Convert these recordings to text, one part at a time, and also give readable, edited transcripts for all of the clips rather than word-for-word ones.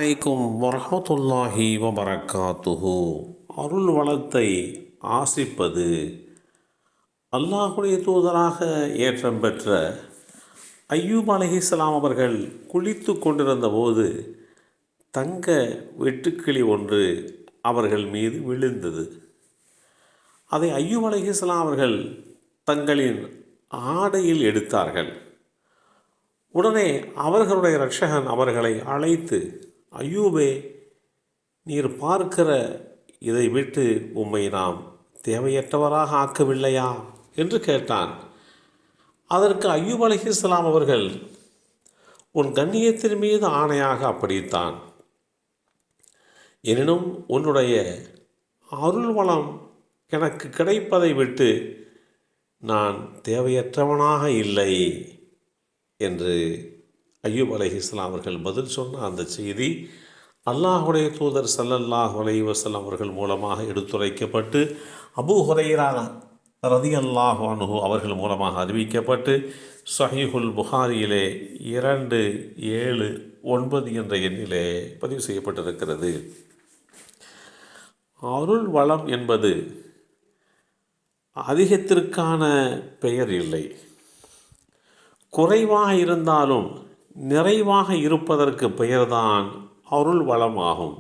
அலைக்கும் வரஹ்மத்துல்லாஹி வபரகாத்துஹு. அருள் வளத்தை ஆசிப்பது. அல்லாஹுடைய தூதராக ஏற்றம் பெற்ற ஐயூப் அலைஹிஸ்ஸலாம் அவர்கள் குளித்து கொண்டிருந்த போது தங்க வெட்டுக்கிளி ஒன்று அவர்கள் மீது விழுந்தது. அதை ஐயூப் அலைஹிஸ்ஸலாம் அவர்கள் தங்களின் ஆடையில் எடுத்தார்கள். உடனே அவர்களுடைய இரட்சகன் அவர்களை அழைத்து, ஐயூபே, நீர் பார்க்கிற இதை விட்டு உம்மை நாம் தேவையற்றவராக ஆக்கவில்லையா என்று கேட்டான். அதற்கு ஐயூப் அலைஹிஸ்ஸலாம் அவர்கள், உன் கண்ணியத்தின் மீது ஆணையாக அப்படித்தான். எனினும் உன்னுடைய அருள் வளம் எனக்கு கிடைப்பதை விட்டு நான் தேவையற்றவனாக இல்லை என்று ஐயூப் அலைஹிஸ்ஸலாம் அவர்கள் பதில் சொன்ன அந்த செய்தி அல்லாஹுடைய தூதர் ஸல்லல்லாஹு அலைஹி வஸல்லம் அவர்கள் மூலமாக எடுத்துரைக்கப்பட்டு அபூ ஹுரைரா ரலியல்லாஹு அன்ஹு அவர்கள் மூலமாக அறிவிக்கப்பட்டு ஸஹீஹுல் புகாரியிலே 279 என்ற எண்ணிலே பதிவு செய்யப்பட்டிருக்கிறது. அருள் வளம் என்பது அதிகத்திற்கான பெயர் இல்லை. குறைவாக இருந்தாலும் நிறைவாக இருப்பதற்கு பெயர்தான் அருள் வளமாகும்.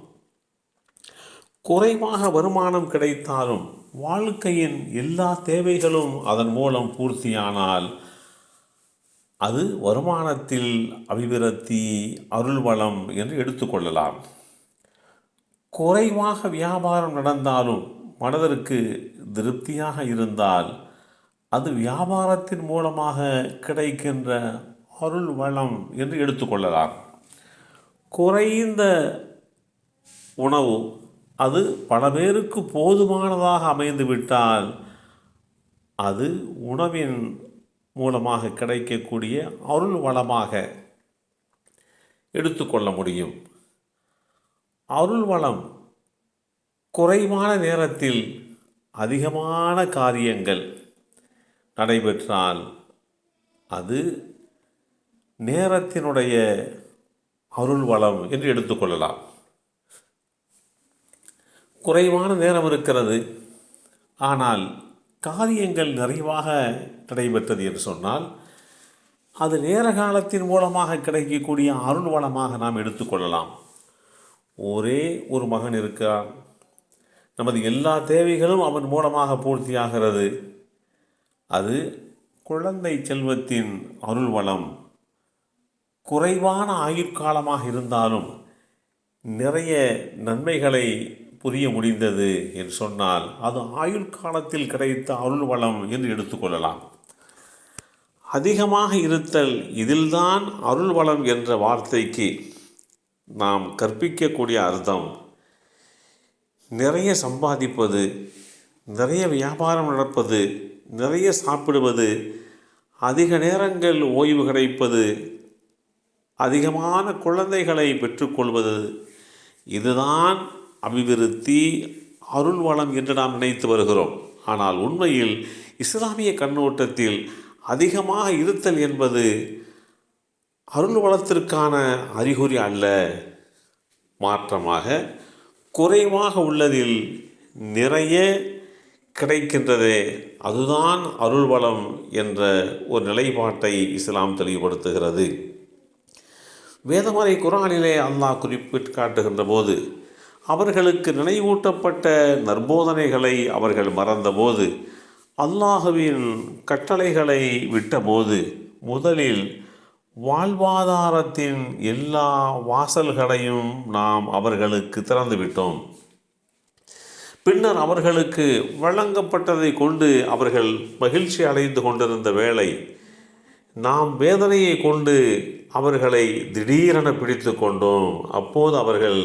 குறைவாக வருமானம் கிடைத்தாலும் வாழ்க்கையின் எல்லா தேவைகளும் அதன் மூலம் பூர்த்தியானால் அது வருமானத்தில் அபிவிருத்தி, அருள் வளம் என்று எடுத்துக்கொள்ளலாம். குறைவாக வியாபாரம் நடந்தாலும் மனதிற்கு திருப்தியாக இருந்தால் அது வியாபாரத்தின் மூலமாக கிடைக்கின்ற அருள் வளம் என்று எடுத்துக்கொள்ளலாம். குறைந்த உணவு அது பல பேருக்கு போதுமானதாக அமைந்துவிட்டால் அது உணவின் மூலமாக கிடைக்கக்கூடிய அருள் வளமாக எடுத்துக்கொள்ள முடியும். அருள் வளம் குறைவான நேரத்தில் அதிகமான காரியங்கள் நடைபெற்றால் அது நேரத்தினுடைய அருள் வளம் என்று எடுத்துக்கொள்ளலாம். குறைவான நேரம் இருக்கிறது, ஆனால் காரியங்கள் நிறைவாக நடைபெற்றது என்று சொன்னால் அது நேர காலத்தின் மூலமாக கிடைக்கக்கூடிய அருள் வளமாக நாம் எடுத்துக்கொள்ளலாம். ஒரே ஒரு மகன் இருக்கிறான், நமது எல்லா தேவைகளும் அவன் மூலமாக பூர்த்தியாகிறது. அது குழந்தை செல்வத்தின் அருள் வளம். குறைவான ஆயுட்காலமாக இருந்தாலும் நிறைய நன்மைகளை புரிய முடிந்தது என்று சொன்னால் அது ஆயுட்காலத்தில் கிடைத்த அருள் வளம் என்று எடுத்துக்கொள்ளலாம். அதிகமாக இருத்தல், இதில்தான் அருள் வளம் என்ற வார்த்தைக்கு நாம் கற்பிக்கக்கூடிய அர்த்தம் நிறைய சம்பாதிப்பது, நிறைய வியாபாரம் நடப்பது, நிறைய சாப்பிடுவது, அதிக நேரங்கள் ஓய்வு கிடைப்பது, அதிகமான குழந்தைகளை பெற்றுக்கொள்வது, இதுதான் அபிவிருத்தி, அருள் வளம் என்று நாம் நினைத்து வருகிறோம். ஆனால் உண்மையில் இஸ்லாமிய கண்ணோட்டத்தில் அதிகமாக இருத்தல் என்பது அருள் வளத்திற்கான அறிகுறி அல்ல. மாற்றமாக குறைவாக உள்ளதில் நிறைய கிடைக்கின்றதே அதுதான் அருள் வளம் என்ற ஒரு நிலைப்பாட்டை இஸ்லாம் தெளிவுபடுத்துகிறது. வேதமறை குர்ஆனிலே அல்லாஹ் குறிப்பிட்டு காட்டுகின்ற போது அவர்களுக்கு நினைவூட்டப்பட்ட நற்போதனைகளை அவர்கள் மறந்தபோது, அல்லாஹுவின் கட்டளைகளை விட்டபோது முதலில் வாழ்வாதாரத்தின் எல்லா வாசல்களையும் நாம் அவர்களுக்கு திறந்துவிட்டோம். பின்னர் அவர்களுக்கு வழங்கப்பட்டதை கொண்டு அவர்கள் மகிழ்ச்சி அடைந்து கொண்டிருந்த வேளை நாம் வேதனையை கொண்டு அவர்களை திடீரென பிடித்து கொண்டோம். அப்போது அவர்கள்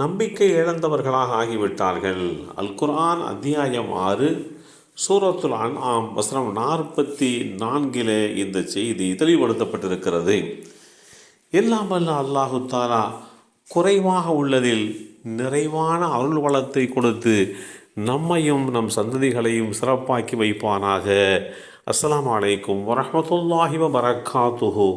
நம்பிக்கை இழந்தவர்களாக ஆகிவிட்டார்கள். அல் குர்ஆன் அத்தியாயம் 6 சூரத்துல் அன்ஆம் வசனம் 44 இந்த செய்தி தெளிவுபடுத்தப்பட்டிருக்கிறது. எல்லாம் வல்ல அல்லாஹு தஆலா குறைவாக உள்ளதில் நிறைவான அருள் வளத்தை கொடுத்து நம்மையும் நம் சந்ததிகளையும் சிறப்பாக்கி வைப்பானாக. அஸ்ஸலாமு அலைக்கும் வரஹ்மத்துல்லாஹி வபரகாத்துஹு.